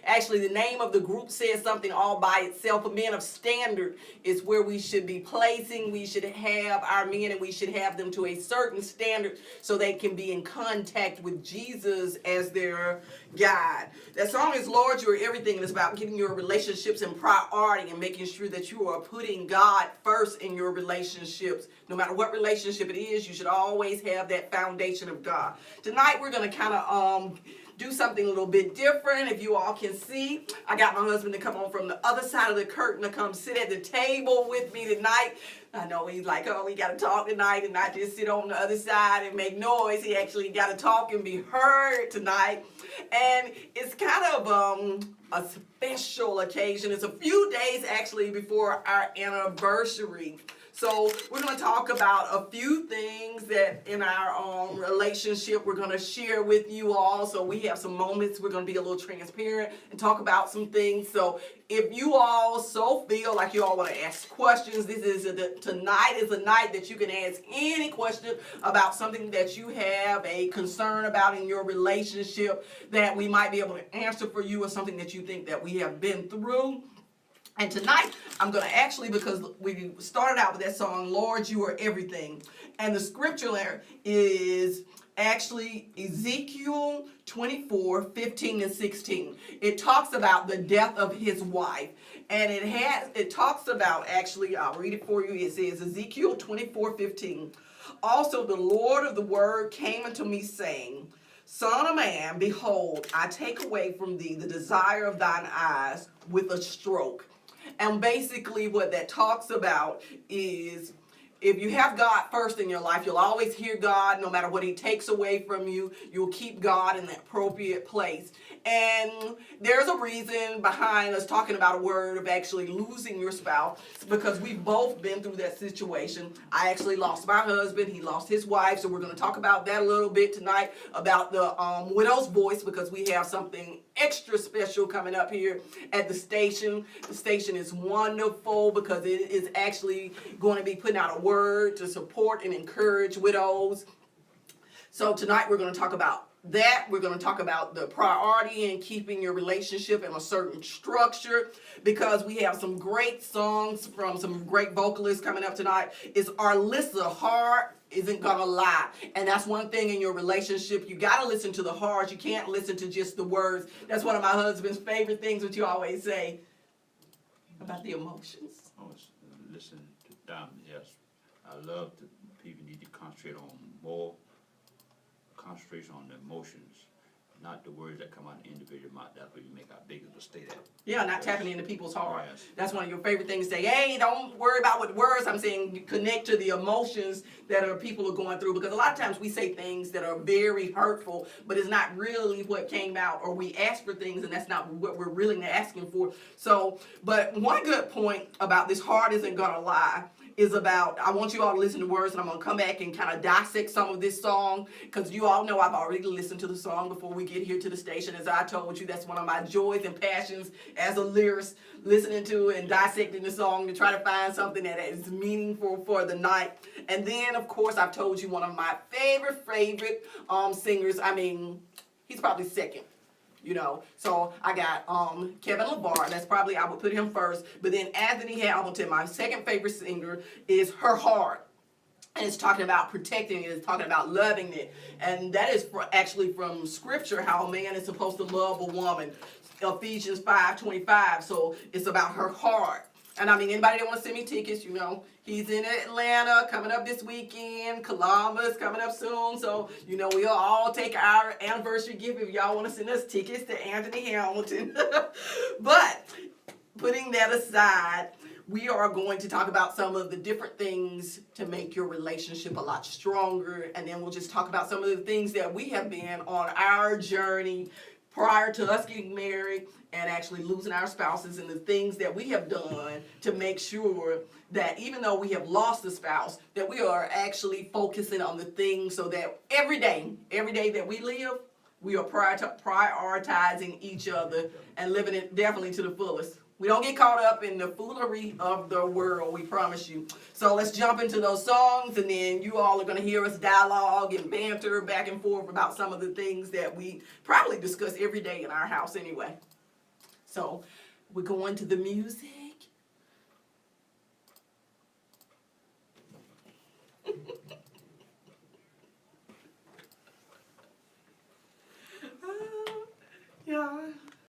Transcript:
Actually, the name of the group says something all by itself. A men of standard is where we should be placing. We should have our men, and we should have them to a certain standard so they can be in contact with Jesus as their guide. That song is Lord, You Are Everything, and it's about getting your relationships in priority and making sure that you are putting God first in your relationships. No matter what relationship it is, you should always have that foundation of God. Tonight we're going to kind of do something a little bit different. If you all can see, I got my husband to come on from the other side of the curtain to come sit at the table with me tonight. I know he's like, oh, we got to talk tonight and not just sit on the other side and make noise. He actually got to talk and be heard tonight. And it's kind of a special occasion. It's a few days actually before our anniversary. So we're going to talk about a few things that in our relationship we're going to share with you all. So we have some moments we're going to be a little transparent and talk about some things. So if you all so feel like you all want to ask questions, tonight is a night that you can ask any question about something that you have a concern about in your relationship that we might be able to answer for you, or something that you think that we have been through. And tonight, I'm going to actually, because we started out with that song, Lord, You Are Everything. And the scripture there is actually Ezekiel 24:15-16. It talks about the death of his wife. And it talks about, actually, I'll read it for you. It says, Ezekiel 24:15. Also, the Lord of the word came unto me, saying, Son of man, behold, I take away from thee the desire of thine eyes with a stroke. And basically what that talks about is, if you have God first in your life, you'll always hear God. No matter what he takes away from you, you'll keep God in the appropriate place. And there's a reason behind us talking about a word of actually losing your spouse, because we've both been through that situation. I actually lost my husband. He lost his wife. So we're going to talk about that a little bit tonight, about the widow's voice, because we have something extra special coming up here at the station. The station is wonderful because it is actually going to be putting out a word to support and encourage widows. So tonight we're going to talk about that. We're going to talk about the priority in keeping your relationship in a certain structure, because we have some great songs from some great vocalists coming up tonight. It's Arlissa, Heart Isn't Gonna Lie. And that's one thing in your relationship. You got to listen to the heart. You can't listen to just the words. That's one of my husband's favorite things, what you always say about the emotions. Oh, listen to them, yes. I love that people need to concentrate on concentration on the emotions, not the words that come out of the individual mouth. That's what you make our biggest mistake at. Yeah, not tapping into people's heart. Yes. That's one of your favorite things to say. Hey, don't worry about what words. I'm saying connect to the emotions that people are going through, because a lot of times we say things that are very hurtful, but it's not really what came out, or we ask for things and that's not what we're really asking for. So, but one good point about this heart isn't gonna lie is about, I want you all to listen to words, and I'm going to come back and kind of dissect some of this song, because you all know I've already listened to the song before we get here to the station. As I told you, that's one of my joys and passions as a lyricist, listening to and dissecting the song to try to find something that is meaningful for the night. And then, of course, I've told you one of my favorite singers. I mean, he's probably second. You know, so I got Kevin LeVar. That's probably, I would put him first. But then Anthony Hamilton, my second favorite singer, is Her Heart. And it's talking about protecting it. It's talking about loving it. And that is actually from scripture, how a man is supposed to love a woman. Ephesians 5:25. So it's about her heart. And I mean, anybody that wants to send me tickets, you know, he's in Atlanta coming up this weekend. Columbus coming up soon. So, you know, we'll all take our anniversary gift if y'all want to send us tickets to Anthony Hamilton. But putting that aside, we are going to talk about some of the different things to make your relationship a lot stronger. And then we'll just talk about some of the things that we have been on our journey prior to us getting married and actually losing our spouses, and the things that we have done to make sure that even though we have lost the spouse, that we are actually focusing on the things so that every day that we live, we are prioritizing each other and living it definitely to the fullest. We don't get caught up in the foolery of the world, we promise you. So let's jump into those songs, and then you all are going to hear us dialogue and banter back and forth about some of the things that we probably discuss every day in our house anyway. So we're going to the music.